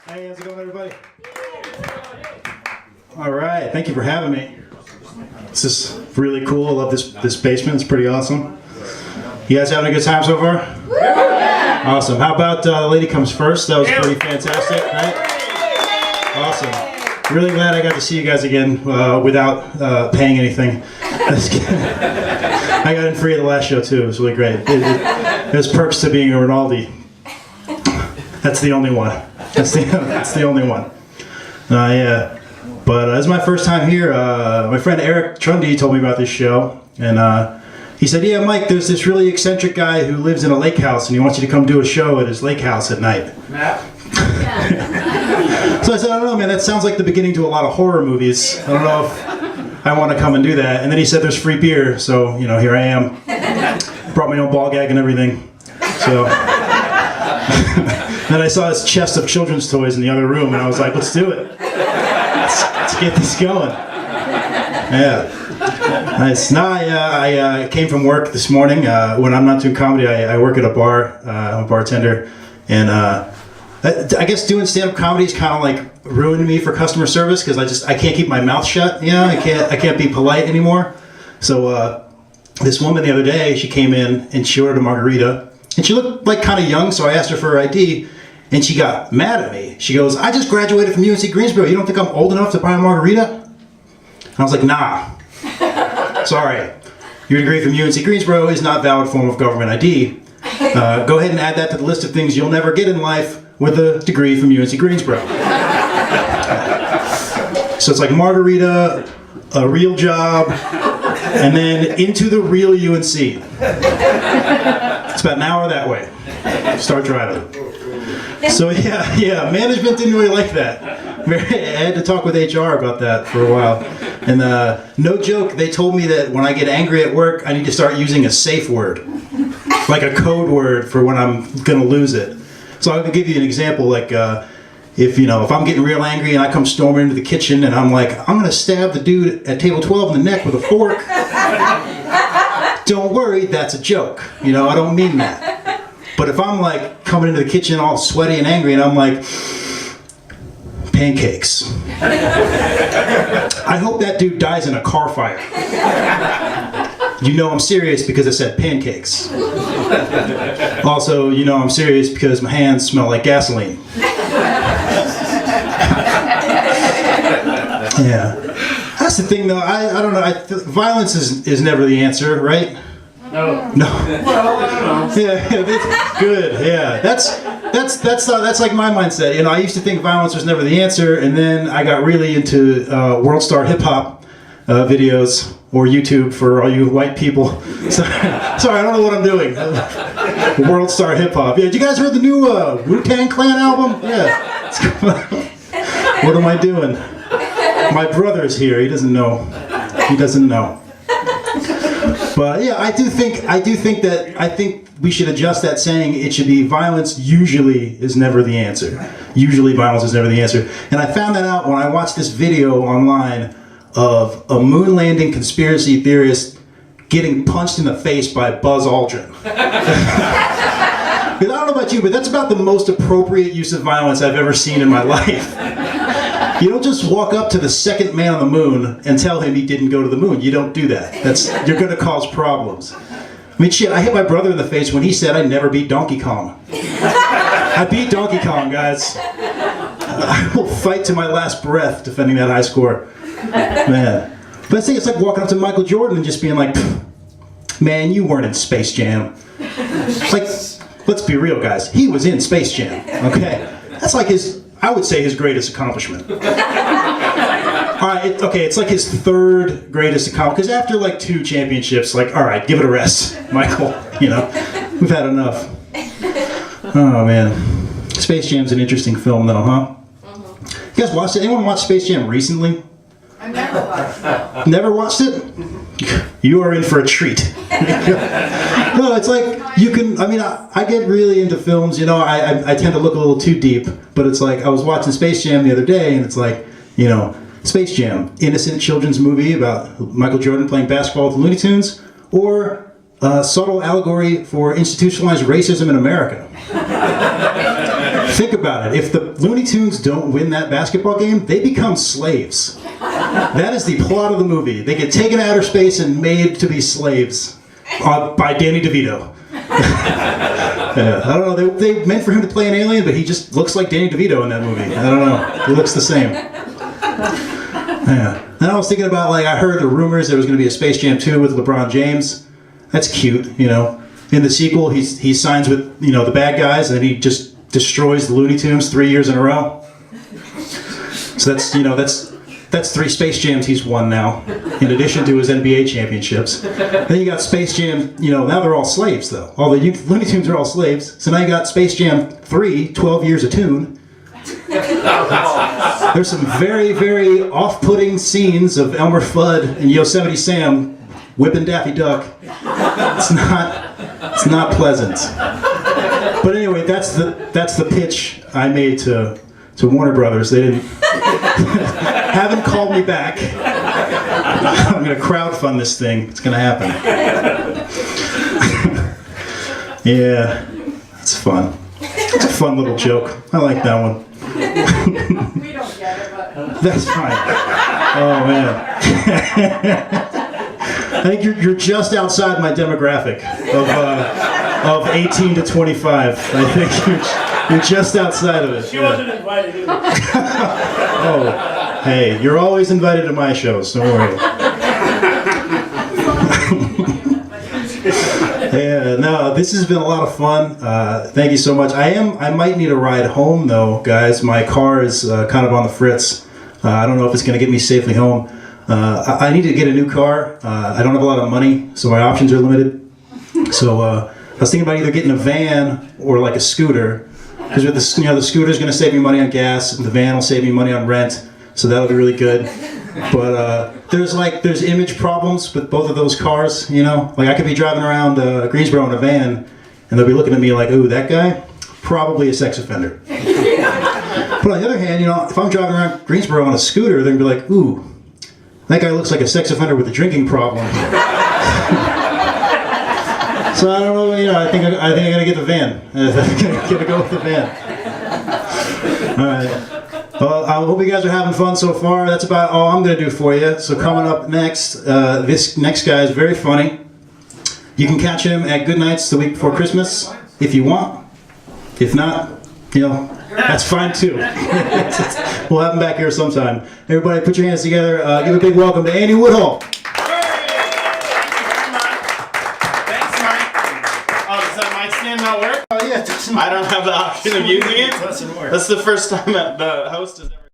Hey, how's it going, everybody? All right, thank you for having me. This is really cool. I love this basement. It's pretty awesome. You guys having a good time so far? Awesome. How about the lady comes first? That was pretty fantastic, right? Awesome. Really glad I got to see you guys again without paying anything. I got in free at the last show too. It was really great. There's perks to being a Rinaldi. That's the only one. That's the only one. Yeah. But this is my first time here. My friend Eric Trundy told me about this show, and he said, "Yeah, Mike, there's this really eccentric guy who lives in a lake house, and he wants you to come do a show at his lake house at night." So I said, "I don't know, man. That sounds like the beginning to a lot of horror movies. I don't know if I want to come and do that." And then he said, "There's free beer, so here I am. Brought my own ball gag and everything." So. Then I saw this chest of children's toys in the other room, and I was like, "Let's do it. Let's get this going." Yeah. Nice. No, I came from work this morning. When I'm not doing comedy, I work at a bar. I'm a bartender, and I guess doing stand-up comedy is kind of like ruined me for customer service because I can't keep my mouth shut. I can't be polite anymore. So this woman the other day, she came in and she ordered a margarita. And she looked like kind of young, so I asked her for her ID, and she got mad at me. She goes, "I just graduated from UNC Greensboro. You don't think I'm old enough to buy a margarita?" And I was like, "Nah. Sorry. Your degree from UNC Greensboro is not a valid form of government ID. Go ahead and add that to the list of things you'll never get in life with a degree from UNC Greensboro." So it's like margarita, a real job, and then into the real UNC. It's about an hour that way. Start driving. So yeah, management didn't really like that. I had to talk with HR about that for a while. And no joke, they told me that when I get angry at work, I need to start using a safe word. Like a code word for when I'm gonna lose it. So I'm gonna give you an example, like if I'm getting real angry and I come storming into the kitchen and I'm like, "I'm gonna stab the dude at table 12 in the neck with a fork." Don't worry, that's a joke. I don't mean that. But if I'm like coming into the kitchen all sweaty and angry and I'm like, "Pancakes. I hope that dude dies in a car fire." I'm serious because I said pancakes. Also, I'm serious because my hands smell like gasoline. Yeah. That's the thing, though. I don't know. Violence is never the answer, right? No. Well, I don't know. Yeah, that's good. Yeah, that's like my mindset. I used to think violence was never the answer, and then I got really into World Star Hip Hop videos or YouTube for all you white people. Sorry, I don't know what I'm doing. World Star Hip Hop. Yeah, did you guys heard the new Wu-Tang Clan album? Yeah. What am I doing? My brother's here. He doesn't know. But yeah, I think we should adjust that saying. It should be violence usually is never the answer. Usually violence is never the answer. And I found that out when I watched this video online of a moon landing conspiracy theorist getting punched in the face by Buzz Aldrin. I don't know about you, but that's about the most appropriate use of violence I've ever seen in my life. You don't just walk up to the second man on the moon and tell him he didn't go to the moon. You don't do that. You're going to cause problems. I mean, shit, I hit my brother in the face when he said I never beat Donkey Kong. I beat Donkey Kong, guys. I will fight to my last breath defending that high score. Man. But I think it's like walking up to Michael Jordan and just being like, "Man, you weren't in Space Jam." Like, let's be real, guys. He was in Space Jam, okay? That's like I would say his greatest accomplishment. All right, it's like his third greatest accomplishment. Because after like 2 championships, like, all right, give it a rest, Michael. We've had enough. Oh man, Space Jam's an interesting film, though, huh? You guys watched it? Anyone watched Space Jam recently? I never watched it. Never watched it? You are in for a treat. No, it's like I get really into films, I tend to look a little too deep, but it's like I was watching Space Jam the other day and it's like, Space Jam, innocent children's movie about Michael Jordan playing basketball with the Looney Tunes, or a subtle allegory for institutionalized racism in America. Think about it. If the Looney Tunes don't win that basketball game, they become slaves. That is the plot of the movie. They get taken to outer space and made to be slaves by Danny DeVito. Yeah, I don't know. They meant for him to play an alien, but he just looks like Danny DeVito in that movie. I don't know. He looks the same. Yeah. And I was thinking about, like, I heard the rumors there was going to be a Space Jam 2 with LeBron James. That's cute, you know. In the sequel, he signs with, you know, the bad guys, and then he just destroys the Looney Tunes 3 years in a row. So that's, you know, that's 3 Space Jams he's won now, in addition to his NBA championships. Then you got Space Jam, you know, now they're all slaves, though. All the Looney Tunes are all slaves. So now you got Space Jam 3, 12 Years a Tune. There's some very, very off-putting scenes of Elmer Fudd and Yosemite Sam whipping Daffy Duck. It's not pleasant. But anyway, that's the pitch I made to Warner Brothers. They didn't haven't called me back. I'm going to crowdfund this thing. It's going to happen. Yeah, it's fun. It's a fun little joke. I like that one. We don't get it, but... That's fine. Oh man. I think you're just outside my demographic of 18 to 25. I think you're just outside of it. She wasn't invited either. Oh, hey, you're always invited to my shows. Don't worry. Yeah, no, this has been a lot of fun. Thank you so much. I might need a ride home though, guys. My car is kind of on the fritz. I don't know if it's going to get me safely home. I need to get a new car. I don't have a lot of money, so my options are limited. So I was thinking about either getting a van or like a scooter, because with the scooter is going to save me money on gas, and the van will save me money on rent. So that'll be really good. But there's image problems with both of those cars. You know, like I could be driving around Greensboro in a van, and they'll be looking at me like, "Ooh, that guy, probably a sex offender." But on the other hand, you know, if I'm driving around Greensboro on a scooter, they're gonna be like, "Ooh, that guy looks like a sex offender with a drinking problem." So I don't know. You know, I think I'm gonna get the van. I'm gonna go with the van. All right. Well, I hope you guys are having fun so far. That's about all I'm going to do for you. So coming up next, this next guy is very funny. You can catch him at Good Nights the week before Christmas if you want. If not, you know, that's fine too. We'll have him back here sometime. Everybody put your hands together. Give a big welcome to Andy Woodhull. I don't have the option of using it. Doesn't work. That's the first time that the host has ever